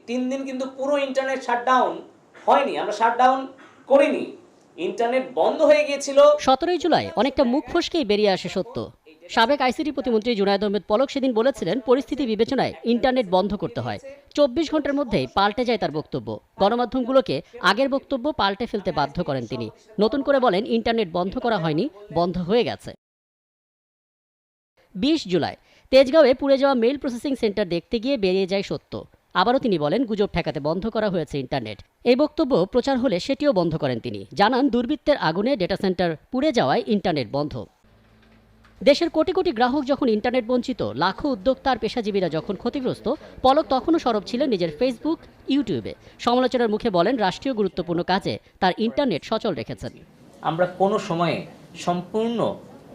3 দিন কিন্তু পুরো ইন্টারনেট শাটডাউন হয়নি, আমরা শাটডাউন করিনি, ইন্টারনেট বন্ধ হয়ে গিয়েছিল। 17 জুলাই অনেকটা মুখ ফসকেই বেরিয়ে আসে সত্য। সাবেক আইসিটি প্রতিমন্ত্রী জুনায়েদ আহমেদ পলক সেদিন বলেছিলেন পরিস্থিতি বিবেচনায় ইন্টারনেট বন্ধ করতে হয়। 24 ঘন্টার মধ্যেই পাল্টে যায় তার বক্তব্য। গণমাধ্যমগুলোকে আগের বক্তব্য পাল্টে ফেলতে বাধ্য করেন তিনি। নতুন করে বলেন ইন্টারনেট বন্ধ করা হয়নি, বন্ধ হয়ে গেছে। 20 জুলাই তেজগাঁওয়ে পুড়ে যাওয়া মেইল প্রসেসিং সেন্টার দেখতে গিয়ে বেরিয়ে যায় সত্য। আবারও তিনি বলেন গুজব ঠেকাতে বন্ধ করা হয়েছে ইন্টারনেট। এই বক্তব্য প্রচার হলে সেটিও বন্ধ করেন তিনি। জানান দুর্বৃত্তের আগুনে ডেটা সেন্টার পুড়ে যাওয়ায় ইন্টারনেট বন্ধ। দেশের কোটি কোটি গ্রাহক যখন ইন্টারনেট বঞ্চিত, লাখো উদ্যোক্তা আর পেশাজীবীরা যখন ক্ষতিগ্রস্ত, পলক তখনও সরব ছিলেন নিজের ফেসবুক, ইউটিউবে। সমালোচনার মুখে বলেন রাষ্ট্রীয় গুরুত্বপূর্ণ কাজে তার ইন্টারনেট সচল রেখেছেন। আমরা কোনো সময়ে সম্পূর্ণ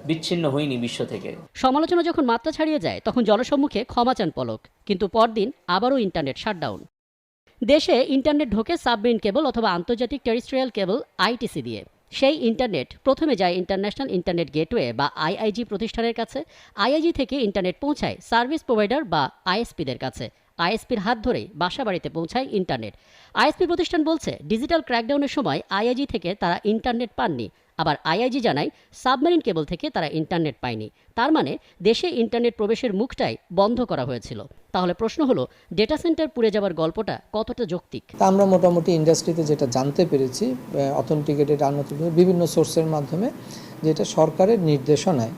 বিচ্ছিন্ন হইনি বিশ্ব থেকে। সমালোচনা যখন মাত্রা ছাড়িয়ে যায় তখন জনসম্মুখে ক্ষমা চান পলক, কিন্তু পরদিন আবারও ইন্টারনেট শাটডাউন। দেশে ইন্টারনেট ঢোকে সাবমেরিন কেবল অথবা আন্তর্জাতিক টেরিস্ট্রিয়াল কেবল আইটিসি দিয়ে। সেই ইন্টারনেট প্রথমে যায় ইন্টারন্যাশনাল ইন্টারনেট গেটওয়ে বা আইআইজি প্রতিষ্ঠানের কাছে। আইআইজি থেকে ইন্টারনেট পৌঁছায় সার্ভিস প্রোভাইডার বা আইএসপিদের কাছে। আইএসপির হাত ধরেই বাসা বাড়িতে পৌঁছায় ইন্টারনেট। আইএসপি প্রতিষ্ঠান বলছে ডিজিটাল ক্র্যাকডাউনের সময় আইআইজি থেকে তারা ইন্টারনেট পাননি। আবার আইআইজি জানায় সাবমেরিন কেবল থেকে তারা ইন্টারনেট পায়নি। তার মানে দেশে ইন্টারনেট প্রবেশের মুখটাই বন্ধ করা হয়েছিল। তাহলে প্রশ্ন হলো ডেটা সেন্টার পুড়ে যাবার গল্পটা কতটা যৌক্তিক? আমরা মোটামুটি ইন্ডাস্ট্রিতে যেটা জানতে পেরেছি অথেন্টিকেটেড আনঅথেন্টিকেটেড বিভিন্ন সোর্সের মাধ্যমে, যেটা সরকারের নির্দেশনায়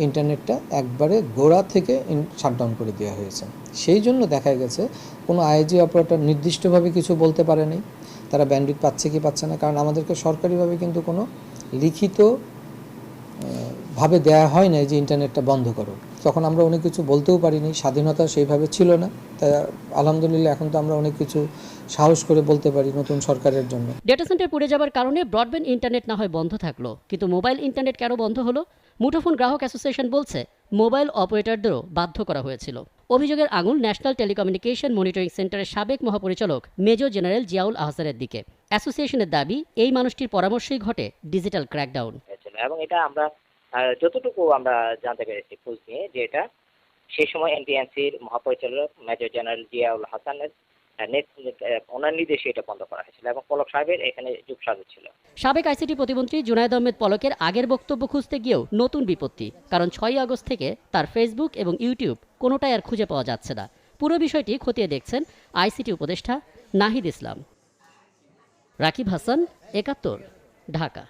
ইন্টারনেটটা একবারে গোড়া থেকে শাটডাউন করে দেওয়া হয়েছে। সেই জন্য দেখা গেছে কোনো আইআইজি অপারেটর নির্দিষ্টভাবে কিছু বলতে পারেনি তারা ব্যান্ডউইথ পাচ্ছে কি পাচ্ছে না, কারণ আমাদেরকে সরকারিভাবে কিন্তু কোনো লিখিত ভাবে দেয়া হয় না যে ইন্টারনেটটা বন্ধ করো। তখন আমরা অনেক কিছু বলতেও পারিনি, স্বাধীনতা সেইভাবে ছিল না। তাই আলহামদুলিল্লাহ এখন তো আমরা অনেক কিছু সাহস করে বলতে পারি নতুন সরকারের জন্য। ডেটা সেন্টার পুড়ে যাবার কারণে ব্রডব্যান্ড ইন্টারনেট না হয় বন্ধ থাকলো, কিন্তু মোবাইল ইন্টারনেট কেন বন্ধ হলো? মুঠোফোন গ্রাহক অ্যাসোসিয়েশন বলছে মোবাইল অপারেটরদেরও বাধ্য করা হয়েছিল। অভিযোগের আঙুল ন্যাশনাল টেলিকমিউনিকেশন মনিটরিং সেন্টারের সাবেক মহাপরিচালক মেজর জেনারেল জিয়াউল আহসানের দিকে। অ্যাসোসিয়েশনের দাবি এই মানুষটির পরামর্শেই ঘটে ডিজিটাল ক্র্যাকডাউন। এবং এটা আমরা যতটুকু আমরা জানতে পেরেছি খোঁজ নিয়ে, যে এটা সেই সময় এনটিএনসির মহাপরিচালক মেজর জেনারেল জিয়াউল হাসানের ওনার নির্দেশে এটা বন্ধ করা হয়েছিল এবং পলক সাহেবের এখানে যোগসাজশ ছিল। সাবেক আইসিটি প্রতিমন্ত্রী জুনায়েদ আহমেদ পলকের আগের বক্তব্য খুঁজতে গিয়েও নতুন বিপত্তি, কারণ 6 আগস্ট থেকে তার ফেসবুক এবং ইউটিউব কোনোটাই আর খুঁজে পাওয়া যাচ্ছে না। পুরো বিষয়টি খতিয়ে দেখছেন আইসিটি উপদেষ্টা নাহিদ ইসলাম। রাকিব হাসান, 71, ঢাকা।